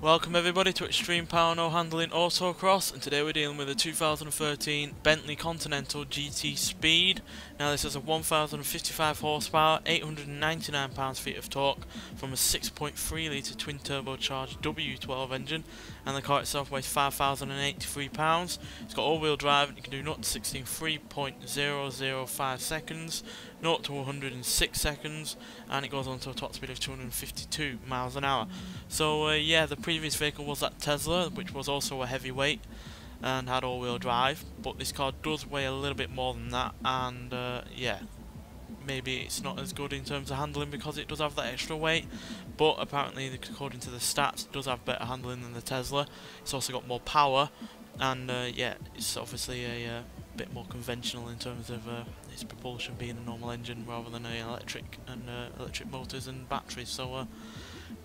Welcome everybody to Extreme Power No Handling Autocross, and today we're dealing with a 2013 Bentley Continental GT Speed. Now this has a 1055 horsepower, 899 pounds-feet of torque from a 6.3 litre twin turbocharged W12 engine, and the car itself weighs 5,083 pounds. It's got all-wheel drive and you can do 0 to 60 in 3.005 seconds, 0 to 100 in 6 seconds, and it goes on to a top speed of 252 miles an hour. So yeah, the previous vehicle was that Tesla, which was also a heavyweight and had all-wheel drive, but this car does weigh a little bit more than that, and yeah, maybe it's not as good in terms of handling because it does have that extra weight, but apparently according to the stats it does have better handling than the Tesla. It's also got more power, and yeah, it's obviously a bit more conventional in terms of its propulsion being a normal engine rather than an electric and electric motors and batteries. So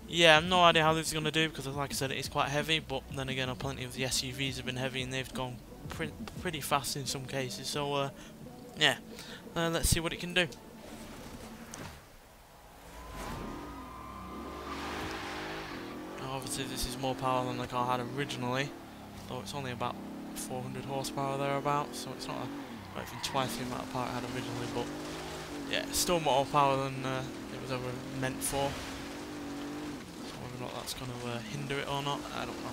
yeah, I've no idea how this is going to do because, like I said, it is quite heavy, but then again, plenty of the SUVs have been heavy and they've gone pretty fast in some cases. So yeah, let's see what it can do. Now, obviously this is more power than the car had originally, though it's only about 400 horsepower thereabouts, so it's not even twice the amount of power it had originally, but yeah, it's still more power than it was ever meant for. Whether or not that's going to hinder it or not, I don't know.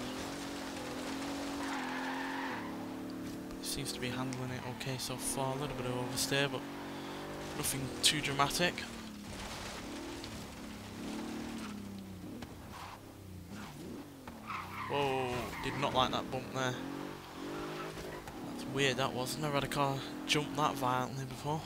But it seems to be handling it okay so far. A little bit of oversteer, but nothing too dramatic. Whoa, did not like that bump there. That's weird, that was. Never had a car jump that violently before.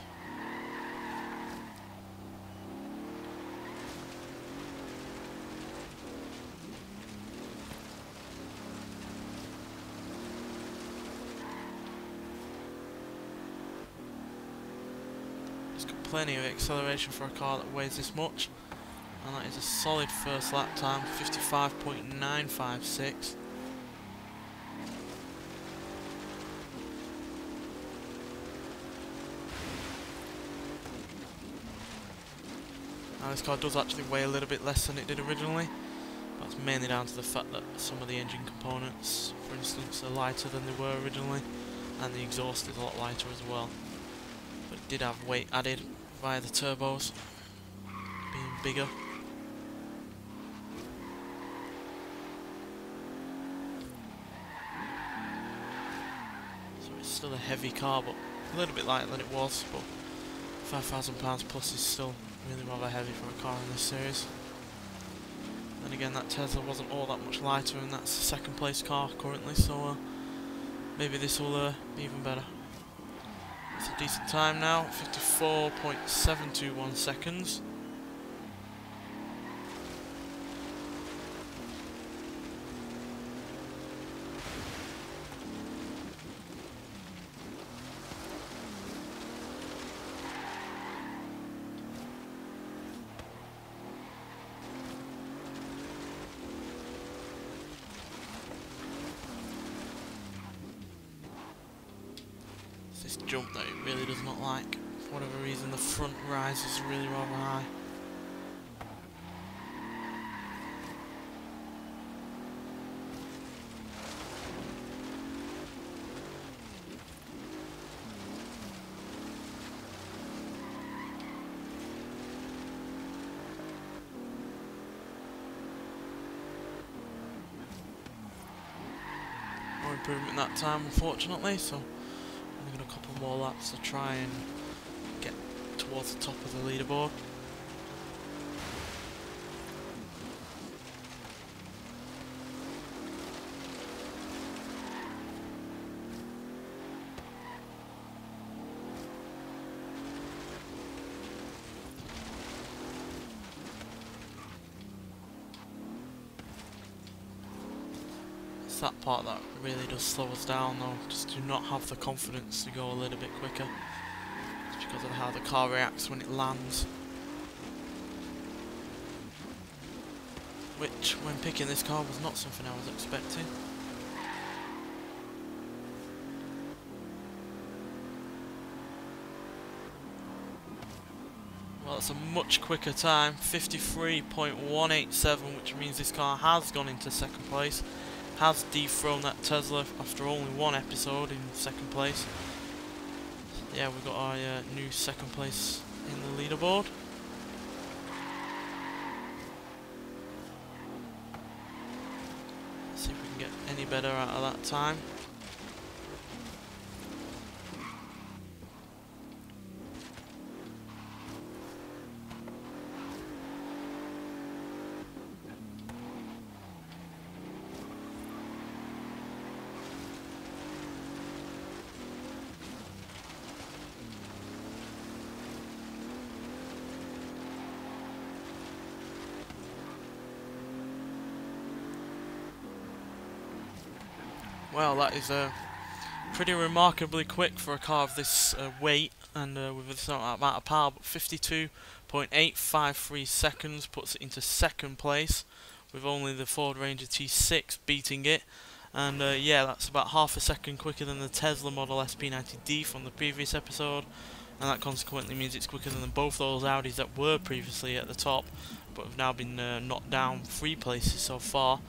It's got plenty of acceleration for a car that weighs this much, and that is a solid first lap time, 55.956. Now this car does actually weigh a little bit less than it did originally. That's mainly down to the fact that some of the engine components, for instance, are lighter than they were originally, and the exhaust is a lot lighter as well. But it did have weight added via the turbos being bigger. So it's still a heavy car, but a little bit lighter than it was, but £5,000 plus is still really rather heavy for a car in this series. Then again, that Tesla wasn't all that much lighter, and that's a second place car currently, so maybe this will be even better. It's a decent time now, 54.721 seconds. This jump that it really does not like. For whatever reason, the front rise is really rather high. No improvement that time, unfortunately, so a couple more laps to try and get towards the top of the leaderboard. It's that part that really does slow us down though. Just do not have the confidence to go a little bit quicker. It's because of how the car reacts when it lands. Which, when picking this car, was not something I was expecting. Well, that's a much quicker time, 53.187, which means this car has gone into second place, has dethroned that Tesla after only one episode in second place. Yeah, we've got our new second place in the leaderboard. Let's see if we can get any better out of that time. Well, that is pretty remarkably quick for a car of this weight and with this amount of power, but 52.853 seconds puts it into second place, with only the Ford Ranger T6 beating it. And yeah, that's about half a second quicker than the Tesla Model SP90D from the previous episode, and that consequently means it's quicker than both those Audis that were previously at the top, but have now been knocked down 3 places so far.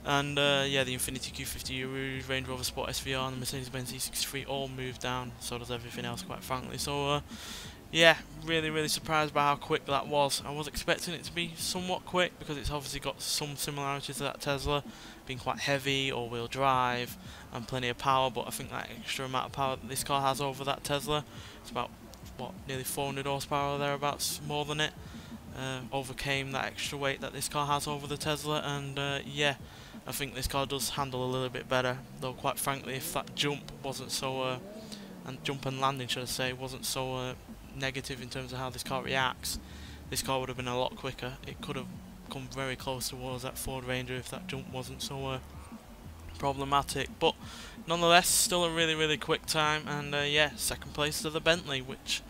And yeah, the Infiniti Q50 Eau Rouge, Range Rover Sport SVR and the Mercedes-Benz E all moved down, so does everything else, quite frankly. So yeah, really surprised by how quick that was. I was expecting it to be somewhat quick because it's obviously got some similarities to that Tesla, being quite heavy, all-wheel drive and plenty of power, but I think that extra amount of power that this car has over that Tesla, it's about, what, nearly 400 horsepower or thereabouts, more than it, overcame that extra weight that this car has over the Tesla. And yeah, I think this car does handle a little bit better, though quite frankly, if that jump wasn't so, and jump and landing should I say, wasn't so negative in terms of how this car reacts, this car would have been a lot quicker. It could have come very close towards that Ford Ranger if that jump wasn't so problematic, but nonetheless, still a really quick time. And yeah, second place to the Bentley, which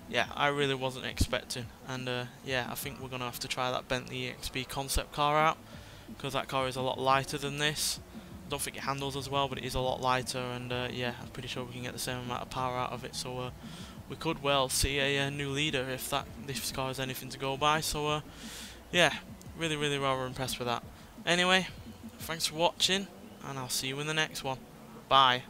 yeah, I really wasn't expecting. And yeah, I think we're going to have to try that Bentley EXP concept car out, because that car is a lot lighter than this. I don't think it handles as well, but it is a lot lighter, and yeah, I'm pretty sure we can get the same amount of power out of it. So we could well see a new leader if this car is anything to go by. So yeah, really rather impressed with that. Anyway, thanks for watching, and I'll see you in the next one. Bye.